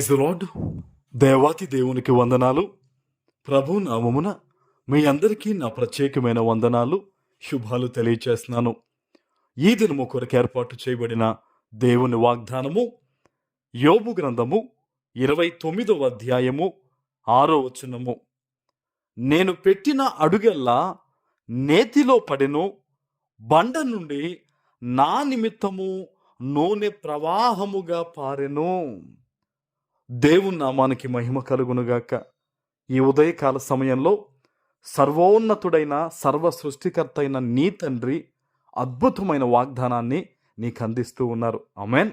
Praise the lord. దేవాతి దేవునికి వందనాలు. ప్రభు నామమున మీ అందరికీ నా ప్రత్యేకమైన వందనాలు, శుభాలు తెలియచేస్తున్నాను. ఈ దినము కొరకు ఏర్పాటు చేయబడిన దేవుని వాగ్దానము యోబు గ్రంథము 29వ అధ్యాయము 6వ వచనము. నేను పెట్టిన అడుగెల్లా నేతిలో పడెను, బండ నుండి నా నిమిత్తము నూనె ప్రవాహముగా పారెను. దేవుని నామానికి మహిమ కలుగునుగాక. ఈ ఉదయకాల సమయంలో సర్వోన్నతుడైన సర్వ సృష్టికర్త అయిన నీ తండ్రి అద్భుతమైన వాగ్దానాన్ని నీకు అందిస్తూ ఉన్నారు. ఆమేన్.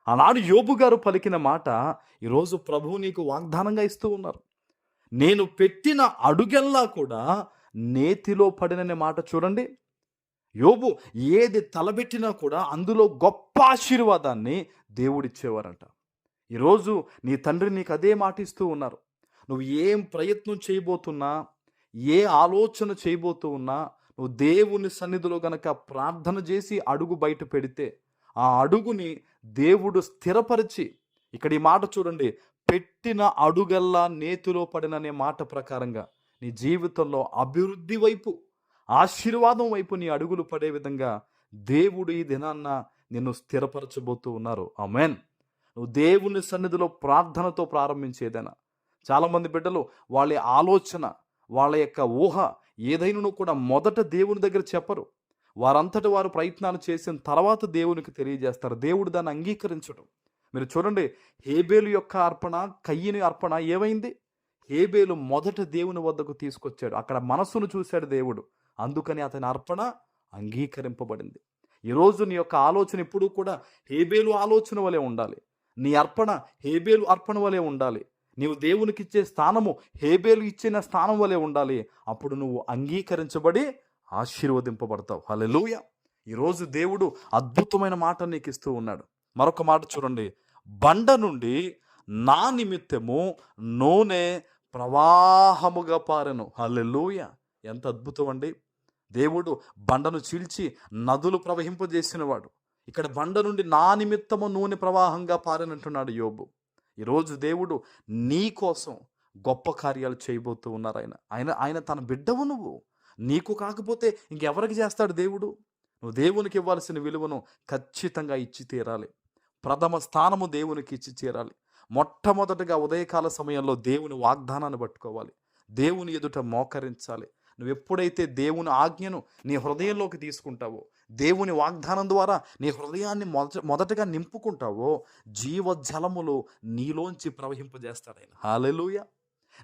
ఆనాడు యోబు గారు పలికిన మాట ఈరోజు ప్రభువు నీకు వాగ్దానంగా ఇస్తూ ఉన్నారు. నేను పెట్టిన అడుగెల్లా కూడా నేతిలో పడిననే మాట చూడండి. యోబు ఏది తలబెట్టినా కూడా అందులో గొప్ప ఆశీర్వాదాన్ని దేవుడిచ్చేవారంట. ఈరోజు నీ తండ్రి నీకు అదే మాట ఇస్తూ ఉన్నారు. నువ్వు ఏం ప్రయత్నం చేయబోతున్నా, ఏ ఆలోచన చేయబోతూ ఉన్నా, నువ్వు దేవుని సన్నిధిలో గనక ప్రార్థన చేసి అడుగు బయట పెడితే ఆ అడుగుని దేవుడు స్థిరపరిచి, ఇక్కడ ఈ మాట చూడండి, పెట్టిన అడుగల్లా నేతిలో పడిననే మాట ప్రకారంగా నీ జీవితంలో అభివృద్ధి వైపు, ఆశీర్వాదం వైపు నీ అడుగులు పడే విధంగా దేవుడు ఈ దినాన్న నిన్ను స్థిరపరచబోతూ ఉన్నారు. ఆమేన్. నువ్వు దేవుని సన్నిధిలో ప్రార్థనతో ప్రారంభించేదైనా, చాలామంది బిడ్డలు వాళ్ళ ఆలోచన, వాళ్ళ యొక్క ఊహ ఏదైనా కూడా మొదట దేవుని దగ్గర చెప్పరు. వారంతటి వారు ప్రయత్నాలు చేసిన తర్వాత దేవునికి తెలియజేస్తారు. దేవుడు దాన్ని అంగీకరించడం. మీరు చూడండి, హేబేలు యొక్క అర్పణ, కయ్యని అర్పణ ఏమైంది? హేబేలు మొదట దేవుని వద్దకు తీసుకొచ్చాడు. అక్కడ మనస్సును చూశాడు దేవుడు, అందుకని అతని అర్పణ అంగీకరింపబడింది. ఈరోజు నీ యొక్క ఆలోచన ఎప్పుడూ కూడా హేబేలు ఆలోచన వలె ఉండాలి. నీ అర్పణ హేబేలు అర్పణ వలె ఉండాలి. నీవు దేవునికి ఇచ్చే స్థానము హేబేలు ఇచ్చిన స్థానం వలె ఉండాలి. అప్పుడు నువ్వు అంగీకరించబడి ఆశీర్వదింపబడతావు. హల్లెలూయా. ఈరోజు దేవుడు అద్భుతమైన మాట నీకు ఇస్తూ ఉన్నాడు. మరొక మాట చూడండి, బండ నుండి నా నిమిత్తము నూనె ప్రవాహముగా పారెను. హల్లెలూయా. ఎంత అద్భుతం అండి. దేవుడు బండను చీల్చి నదులు ప్రవహింపజేసినవాడు. ఇక్కడ బండ నుండి నా నిమిత్తము నూనె ప్రవాహంగా పారనంటున్నాడు యోబు. ఈరోజు దేవుడు నీ కోసం గొప్ప కార్యాలు చేయబోతూ ఉన్నారు. ఆయన తన బిడ్డవు. నువ్వు నీకు కాకపోతే ఇంకెవరికి చేస్తాడు దేవుడు? నువ్వు దేవునికి ఇవ్వాల్సిన విలువను ఖచ్చితంగా ఇచ్చి తీరాలి. ప్రథమ స్థానము దేవునికి ఇచ్చి తీరాలి. మొట్టమొదటిగా ఉదయకాల సమయంలో దేవుని వాగ్దానాన్ని పట్టుకోవాలి. దేవుని ఎదుట మోకరించాలి. నువ్వు ఎప్పుడైతే దేవుని ఆజ్ఞను నీ హృదయంలోకి తీసుకుంటావో, దేవుని వాగ్దానం ద్వారా నీ హృదయాన్ని మొదటగా నింపుకుంటావో, జీవజలములు నీలోంచి ప్రవహింపజేస్తాడు ఆయన. హల్లెలూయా.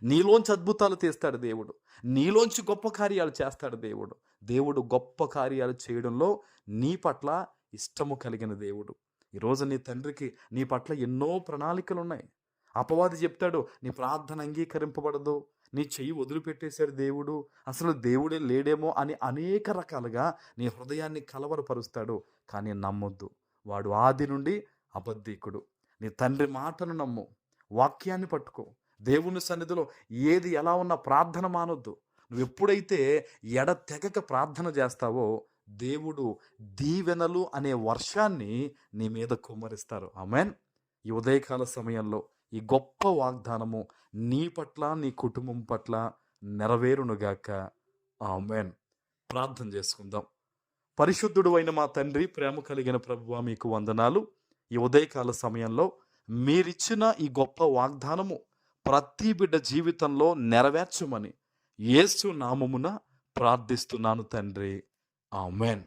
నీలోంచి అద్భుతాలు తీస్తాడు దేవుడు. నీలోంచి గొప్ప కార్యాలు చేస్తాడు దేవుడు. దేవుడు గొప్ప కార్యాలు చేయడంలో నీ పట్ల ఇష్టము కలిగిన దేవుడు. ఈరోజు నీ తండ్రికి నీ పట్ల ఎన్నో ప్రణాళికలు ఉన్నాయి. అపవాది చెప్తాడు, నీ ప్రార్థన అంగీకరింపబడదు, నీ చెయ్యి వదిలిపెట్టేశాడు దేవుడు, అసలు దేవుడే లేడేమో అని అనేక రకాలుగా నీ హృదయాన్ని కలవరపరుస్తాడు. కానీ నమ్మొద్దు, వాడు ఆది నుండి అబద్ధీకుడు. నీ తండ్రి మాటను నమ్ము, వాక్యాన్ని పట్టుకో. దేవుని సన్నిధిలో ఏది ఎలా ఉన్నా ప్రార్థన మానొద్దు. నువ్వు ఎప్పుడైతే ఎడతెగక ప్రార్థన చేస్తావో దేవుడు దీవెనలు అనే వర్షాన్ని నీ మీద కుమ్మరిస్తారు. ఆమేన్. ఈ ఉదయకాల సమయంలో ఈ గొప్ప వాగ్దానము నీ పట్ల, నీ కుటుంబం పట్ల నెరవేరునుగాక. ఆమేన్. ప్రార్థన చేసుకుందాం. పరిశుద్ధుడు అయిన మా తండ్రి, ప్రేమ కలిగిన ప్రభువా, మీకు వందనాలు. ఈ ఉదయకాల సమయంలో మీరిచ్చిన ఈ గొప్ప వాగ్దానము ప్రతి బిడ్డ జీవితంలో నెరవేర్చమని యేసు నామమున ప్రార్థిస్తున్నాను తండ్రి. ఆమేన్.